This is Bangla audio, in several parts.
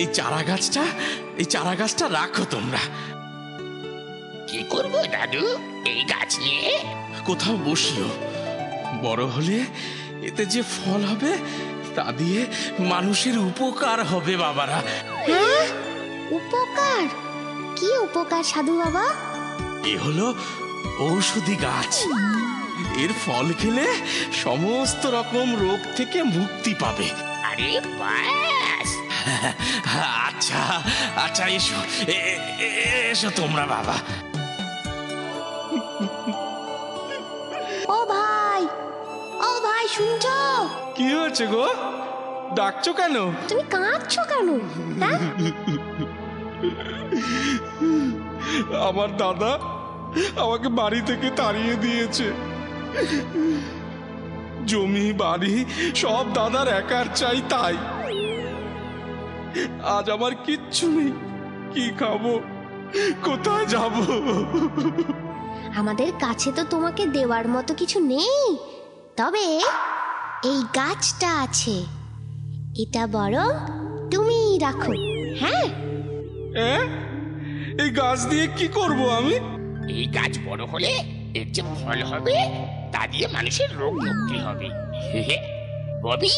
এই চারা গাছটা রাখো তোমরা। কি করবো দাদু এই গাছ নিয়ে? কোথাও বসিও, বড় হলে এতে যে ফল হবে তা দিয়ে মানুষের উপকার হবে বাবারা। হ্যাঁ, উপকার? কি উপকার সাধু বাবা? এ হলো ঔষধি গাছ, এর ফল খেলে সমস্ত রকম রোগ থেকে মুক্তি পাবে। আরে বাস! আচ্ছা আচ্ছা, এসো এসো তোমরা বাবা। ও ভাই শুনছো? কি হয়েছে গো, ডাকছো কেন? তুমি কাঁদছো কেন? হ্যাঁ, আমার দাদা আমাকে বাড়ি থেকে তাড়িয়ে দিয়েছে। জমি বাড়ি সব দাদার একার চাই, তাই আজ আমার কিচ্ছু নেই। কি খাবো, কোথায় যাব? আমাদের কাছে তো তোমাকে দেওয়ার মতো কিছু নেই, তবে এই গাছটা আছে, এটা বরং তুমি রাখো। হ্যাঁ, এই গাছ দিয়ে কি করব আমি? এই গাছ বড় হলে এর যে ফল হবে তা দিয়ে মানুষের রোগ মুক্তি হবে। ববি,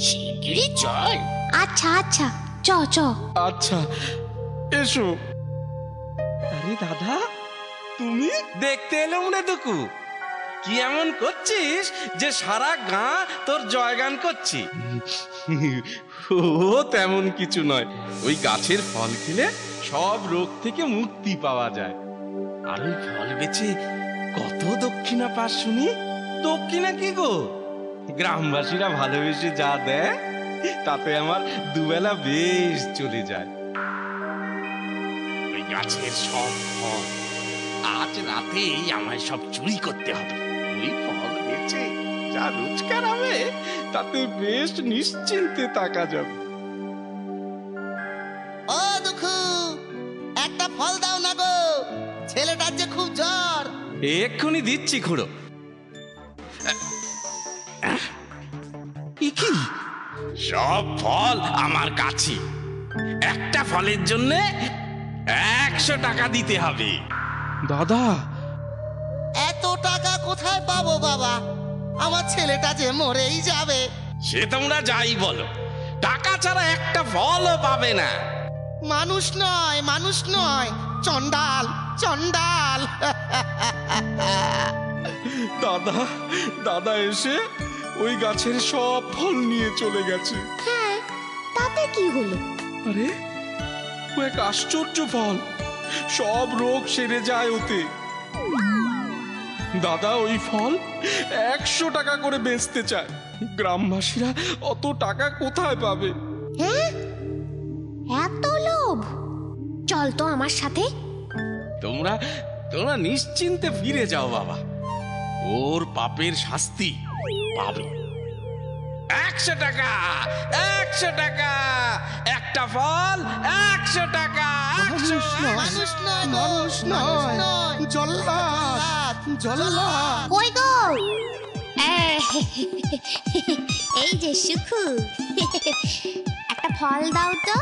শিগগিরই চল। আচ্ছা আচ্ছা, চ চ। আচ্ছা এসো। আরে দাদা, তুমি দেখতে এলো মনে দুকু, কি এমন করছিস যে সারা গাঁ তোর জয়গান করছি? ও তেমন কিছু নয়, ওই গাছের ফল খেলে সব রোগ থেকে মুক্তি পাওয়া যায়। আর ওই ফল বেচে কত দক্ষিণা পাস শুনি? দক্ষিণা কি গো, গ্রামবাসীরা ভালোবেসে যা দেয় তাতে আমার দুবেলা বেশ চলে যায়। ওই গাছের সব ফল আজ রাতেই আমায় সব চুরি করতে হবে। ওই ফল বেচে যা রোজগার হবে তাতে বেশ নিশ্চিন্তে থাকা যাবে। ও দুঃখু, একটা ফল দাও না গো, ছেলেটার যে খুব জ্বর। এক্ষুনি দিচ্ছি খুড়ো। কি সব ফল আমার কাছে, একটা ফলের জন্য 100 টাকা দিতে হবে। দাদা, এত টাকা কোথায় পাবো বাবা? আমার ছেলেটা যে মরেই যাবে। সে তোমরা যাই বলো, টাকা ছাড়া একটা ফলও পাবে না। মানুষ নয়, চন্ডাল চন্ডাল। দাদা এসে ওই গাছের সব ফল নিয়ে চলে গেছে। হ্যাঁ, তাতে কি হলো? আরে ও এক আশ্চর্য ফল, সব রোগ সেরে যায় ওতে। দাদা ওই ফল 100 টাকা করে বেচতে চায়। গ্রামবাসীরা অত টাকা কোথায় পাবে? হ্যাঁ, এত লোভ? চল তো আমার সাথে। তোমরা নিশ্চিন্তে ফিরে যাও বাবা, ওর পাপের শাস্তি পাবে। 100 টাকা, 100 টাকা, একটা ফল 100 টাকা। মানুষ নয়, জল্লাদ জল্লাদ। কই গো? এই যে সুখু, একটা ফল দাও তো।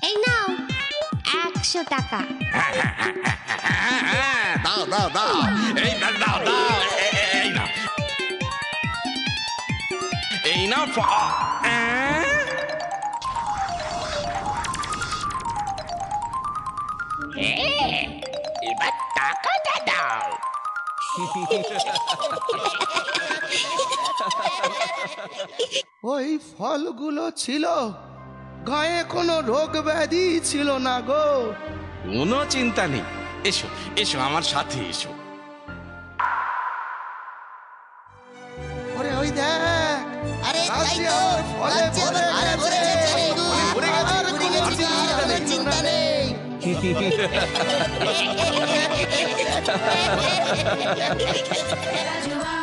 এই নাও 100 টাকা। দাও এই দাও এই না এবার টাকাটা দাও। ওই ফলগুলো ছিল, গায়ে কোনো রোগ ব্যাধি ছিল না গো। কোনো চিন্তা নেই, এসো এসো আমার সাথে এসো। ওরে ওই দেখ, আরে তাই তো, ফলে রাজ্যে ভরে আরে ভরে গেছে। গেছে রে, ভরে গেছে, আর কোনো চিন্তা নেই। রাজুবা